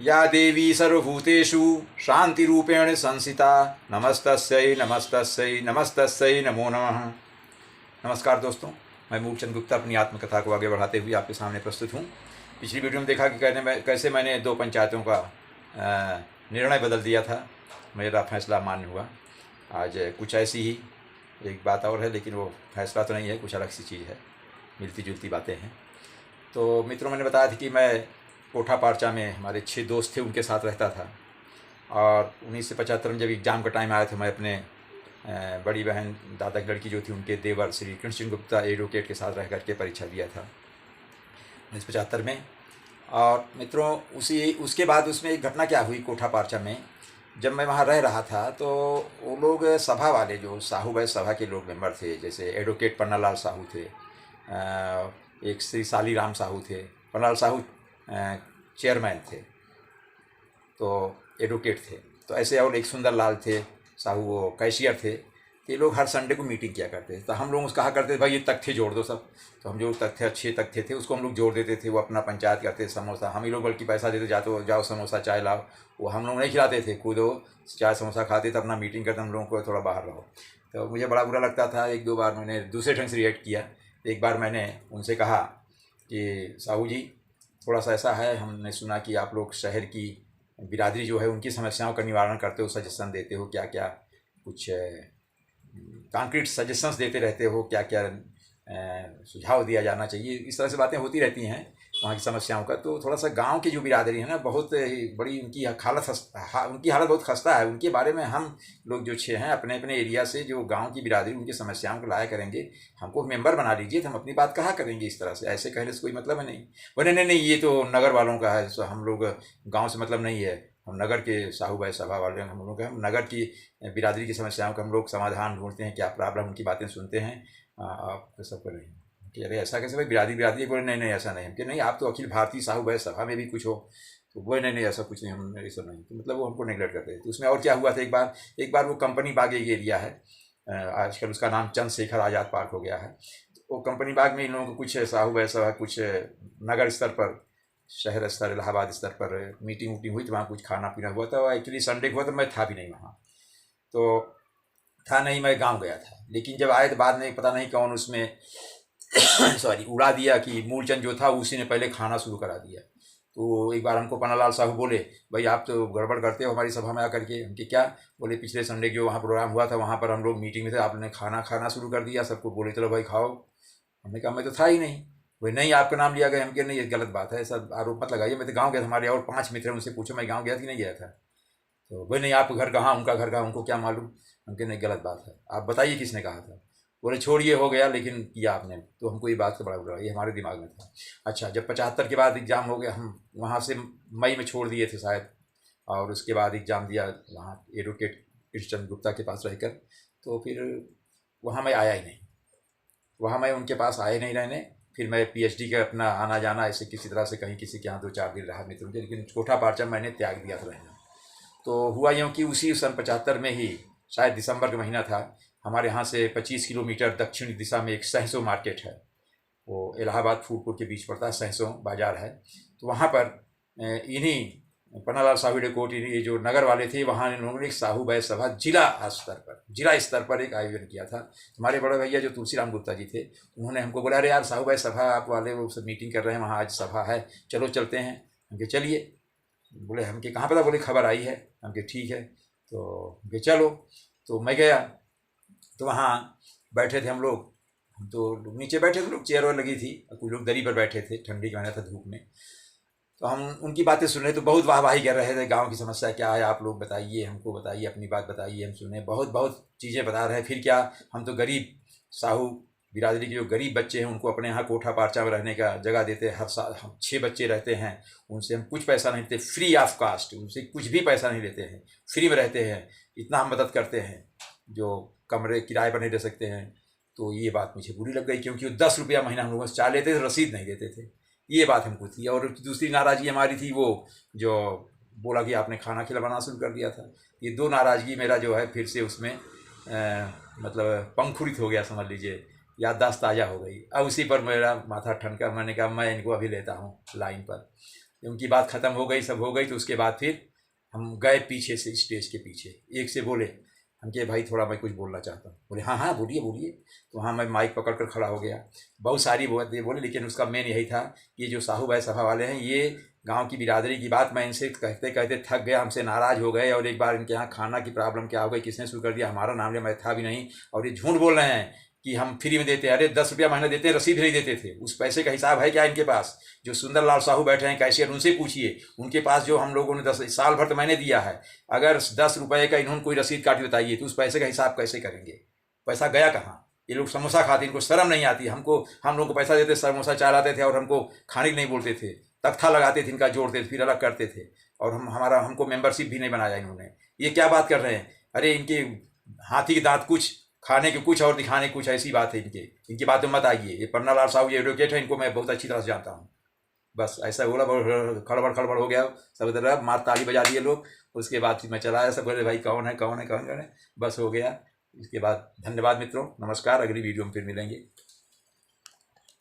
या देवी सर्वभूतेषु शांतिरूपेण संस्थिता नमस्तस्यै नमस्तस्यै नमस्तस्यै नमो नमः। नमस्कार दोस्तों, मैं मूलचंद गुप्ता अपनी आत्मकथा को आगे बढ़ाते हुए आपके सामने प्रस्तुत हूँ। पिछली वीडियो में देखा कि कैसे मैंने 2 पंचायतों का निर्णय बदल दिया था। मेरा फैसला मान्य हुआ। आज कुछ ऐसी ही एक बात और है, लेकिन वो फैसला तो नहीं है, कुछ अलग सी चीज़ है, मिलती जुलती बातें हैं। तो मित्रों, मैंने बताया था कि मैं कोठा पारचा में हमारे 6 दोस्त थे, उनके साथ रहता था। और 1975 में जब एग्ज़ाम का टाइम आया था, मैं अपने बड़ी बहन दादा की लड़की जो थी, उनके देवर श्री कृष्ण गुप्ता एडवोकेट के साथ रह करके परीक्षा दिया था 1975 में। और मित्रों, उसके बाद उसमें एक घटना क्या हुई कोठा पारचा में, जब मैं वहाँ रह रहा था तो वो लोग सभा वाले जो साहू भाई सभा के लोग मेंबर थे, जैसे एडवोकेट पन्नालाल साहू थे, एक श्री साली राम साहू थे। पन्नालाल साहू चेयरमैन थे, तो एडवोकेट थे। तो ऐसे और एक सुंदर लाल थे साहू, वो कैशियर थे। तो ये लोग हर संडे को मीटिंग किया करते थे। तो हम लोग कहा करते थे, भाई ये तख्ते जोड़ दो सब। तो हम जो तख्ते 6 तख्ते थे उसको हम लोग जोड़ देते थे। वो अपना पंचायत करते, समोसा हम ही लोग बल्कि पैसा देते, जाओ समोसा चाय लाओ। वो हम लोग नहीं खिलाते थे, खुद वो चाय समोसा खाते थे, अपना मीटिंग करते, हम लोगों को थोड़ा बाहर रहो। तो मुझे बड़ा बुरा लगता था। 1-2 बार मैंने दूसरे ढंग से रिएक्ट किया। एक बार मैंने उनसे कहा कि साहू जी, थोड़ा सा ऐसा है, हमने सुना कि आप लोग शहर की बिरादरी जो है उनकी समस्याओं का निवारण करते हो, सजेशन देते हो, क्या क्या कुछ कॉन्क्रीट सजेशंस देते रहते हो, क्या क्या सुझाव दिया जाना चाहिए। इस तरह से बातें होती रहती हैं वहाँ की समस्याओं का। तो थोड़ा सा गांव की जो बिरादरी है ना, बहुत बड़ी उनकी उनकी हालत बहुत खस्ता है। उनके बारे में हम लोग जो 6 हैं अपने अपने एरिया से, जो गांव की बिरादरी उनकी समस्याओं को लाया करेंगे, हमको मेंबर बना लीजिए तो हम अपनी बात कहा करेंगे। इस तरह से ऐसे कहने से कोई मतलब है नहीं। बोले नहीं नहीं, ये तो नगर वालों का है, हम लोग गाँव से मतलब नहीं है, हम नगर के साहू भाई सभा वाले हम लोग हैं, हम नगर की बिरादरी की समस्याओं का हम लोग समाधान ढूंढते हैं, क्या प्रॉब्लम उनकी बातें सुनते हैं। आप सबको नहीं कि अरे ऐसा कैसे भाई, बिरादरी बिरादरी। बोले नहीं नहीं ऐसा नहीं, हम कि नहीं, आप तो अखिल भारतीय साहू भाई सभा में भी कुछ हो। तो बोले नहीं नहीं ऐसा कुछ नहीं, हम ऐसा नहीं। तो मतलब वो हमको नेगलेक्ट करते थे। तो उसमें और क्या हुआ था, एक बार वो कंपनी बाग एक एरिया है, आजकल उसका नाम चंद्रशेखर आज़ाद पार्क हो गया है। तो वो कंपनी बाग में इन लोगों को कुछ साहू भाई सभा, कुछ नगर स्तर पर, शहर स्तर, इलाहाबाद स्तर पर मीटिंग वूटिंग हुई। तो वहाँ कुछ खाना पीना हुआ था। एक्चुअली संडे को हुआ, तो मैं था भी नहीं वहाँ, तो था नहीं, मैं गांव गया था। लेकिन जब आए तो बाद में पता नहीं कौन उसमें सॉरी उड़ा दिया कि मूलचंद जो था उसी ने पहले खाना शुरू करा दिया। तो एक बार हमको पन्नालाल साहू बोले, भाई आप तो गड़बड़ करते हो हमारी सभा में आकर के। उनके क्या बोले, पिछले संडे जो वहाँ प्रोग्राम हुआ था वहाँ पर हम लोग मीटिंग में थे, आपने खाना शुरू कर दिया, सबको बोले चलो भाई खाओ। हमने कहा मैं तो था ही नहीं। वही नहीं, आपका नाम लिया गया। हम कह नहीं, ये गलत बात है, ऐसा आरोप मत लगाइए, मैं तो गाँव गया था, हमारे और 5 मित्र हैं, उनसे पूछो मैं गाँव गया कि नहीं गया था। तो वही नहीं, आप घर कहाँ, उनका घर कहाँ, उनको क्या मालूम। हम कह नहीं, गलत बात है, आप बताइए किसने कहा था। बोले छोड़िए, हो गया, लेकिन किया आपने। तो हमको ये बात का बड़ा बुरा, ये हमारे दिमाग में था। अच्छा, जब 75 के बाद एग्ज़ाम हो गया, हम वहाँ से मई में छोड़ दिए थे शायद, और उसके बाद एग्ज़ाम दिया वहाँ एडवोकेट कृष्णचंद्र गुप्ता के पास रहकर। तो फिर वहाँ मैं आया ही नहीं, वहाँ मैं उनके पास आए नहीं रहने। फिर मैं पीएचडी का अपना आना जाना ऐसे किसी तरह से कहीं किसी के यहाँ 2-4 दिन रहा मित्रों के, लेकिन कोठा पारचा मैंने त्याग दिया था रहना। तो हुआ यूँ कि उसी सन 75 में ही, शायद दिसंबर का महीना था, हमारे यहाँ से 25 किलोमीटर दक्षिण दिशा में एक सहसो मार्केट है, वो इलाहाबाद फूलपुर के बीच पड़ता है, सहसो बाज़ार है। तो वहाँ पर इन्हीं पन्नालाल साहू कोट, ये जो नगर वाले थे, वहाँ इन लोगों ने एक साहू भाई सभा जिला स्तर पर एक आयोजन किया था। हमारे बड़े भैया जो तुलसीराम गुप्ता जी थे, उन्होंने हमको बोला, अरे यार साहू भाई सभा आप वाले वो सब मीटिंग कर रहे हैं, वहाँ आज सभा है, चलो चलते हैं। हम कहे चलिए। बोले हमके कहाँ पता, बोले खबर आई है। हम कहे ठीक है, तो चलो। तो मैं गया, तो वहाँ बैठे थे हम लोग, तो नीचे बैठे थे लोग, चेयर और लगी थी, कुछ लोग दरी पर बैठे थे, ठंडी का महीना था, धूप में। तो हम उनकी बातें सुन रहे, तो बहुत वाहवाही कर रहे थे, गांव की समस्या क्या है, आप लोग बताइए, हमको बताइए, अपनी बात बताइए, हम सुने, बहुत बहुत चीज़ें बता रहे हैं। फिर क्या, हम तो गरीब साहू बिरादरी के जो गरीब बच्चे हैं उनको अपने यहाँ कोठा पारचा में रहने का जगह देते हैं। हर साल हम 6 बच्चे रहते हैं, उनसे हम कुछ पैसा नहीं लेते, फ्री ऑफ कास्ट, उनसे कुछ भी पैसा नहीं लेते हैं, फ्री में रहते हैं। इतना हम मदद करते हैं, जो कमरे किराए पर नहीं रह सकते हैं। तो ये बात मुझे बुरी लग गई, क्योंकि वो 10 रुपया महीना हम लोगों से चाह लेते थे, रसीद नहीं देते थे। ये बात हमको थी। और दूसरी नाराज़गी हमारी थी, वो जो बोला कि आपने खाना खिलाना शुरू कर दिया था। ये 2 नाराज़गी मेरा जो है फिर से उसमें मतलब पंखुरित हो गया, समझ लीजिए, याददाश्त ताज़ा हो गई। अब उसी पर मेरा माथा ठनका, मैंने कहा मैं इनको अभी लेता हूँ लाइन पर। उनकी बात ख़त्म हो गई, सब हो गई, तो उसके बाद फिर हम गए पीछे से, स्टेज के पीछे। एक से बोले हम कि भाई थोड़ा मैं कुछ बोलना चाहता हूँ। बोले हाँ हाँ बोलिए बोलिए। तो हाँ, मैं माइक पकड़ कर खड़ा हो गया। बहुत सारी बातें बोले, लेकिन उसका मेन यही था कि ये जो साहू भाई सभा वाले हैं, ये गांव की बिरादरी की बात मैं इनसे कहते कहते थक गया, हमसे नाराज़ हो गए। और एक बार इनके यहाँ खाना की प्रॉब्लम क्या हो गई, किसने शुरू कर दिया, हमारा नाम लिया, मैं था भी नहीं। और ये झूठ बोल रहे हैं कि हम फ्री में देते हैं। अरे 10 रुपया महीना देते हैं, रसीद नहीं देते थे। उस पैसे का हिसाब है क्या इनके पास? जो सुंदरलाल साहू बैठे हैं कैशियर, उनसे पूछिए। उनके पास जो हम लोगों ने 10 साल भर तो मैंने दिया है, अगर 10 रुपये का इन्होंने कोई रसीद काटी बताइए तो उस पैसे का हिसाब कैसे करेंगे? पैसा गया कहाँ? ये लोग समोसा खाते, इनको शर्म नहीं आती। हम लोग को पैसा देते, समोसा चलाते थे और हमको खाने की नहीं बोलते थे, तख्ता लगाते थे, इनका जोड़ते थे, फिर अलग करते थे। और हमको मेंबरशिप भी नहीं बनाया इन्होंने। ये क्या बात कर रहे हैं? अरे इनके हाथी के दांत कुछ, खाने के कुछ और दिखाने कुछ, ऐसी बात है इनकी बातों में मत आइए। ये पन्नालाल साहू ये एडवोकेट है, इनको मैं बहुत अच्छी तरह से जानता हूँ। बस ऐसा बोला, खड़बड़ खड़बड़ हो गया, सब तरफ मार ताली बजा दिए लोग। उसके बाद फिर मैं चला आया, सब बोले भाई कौन है कौन है कौन है। बस हो गया। इसके बाद धन्यवाद मित्रों, नमस्कार, अगली वीडियो में फिर मिलेंगे।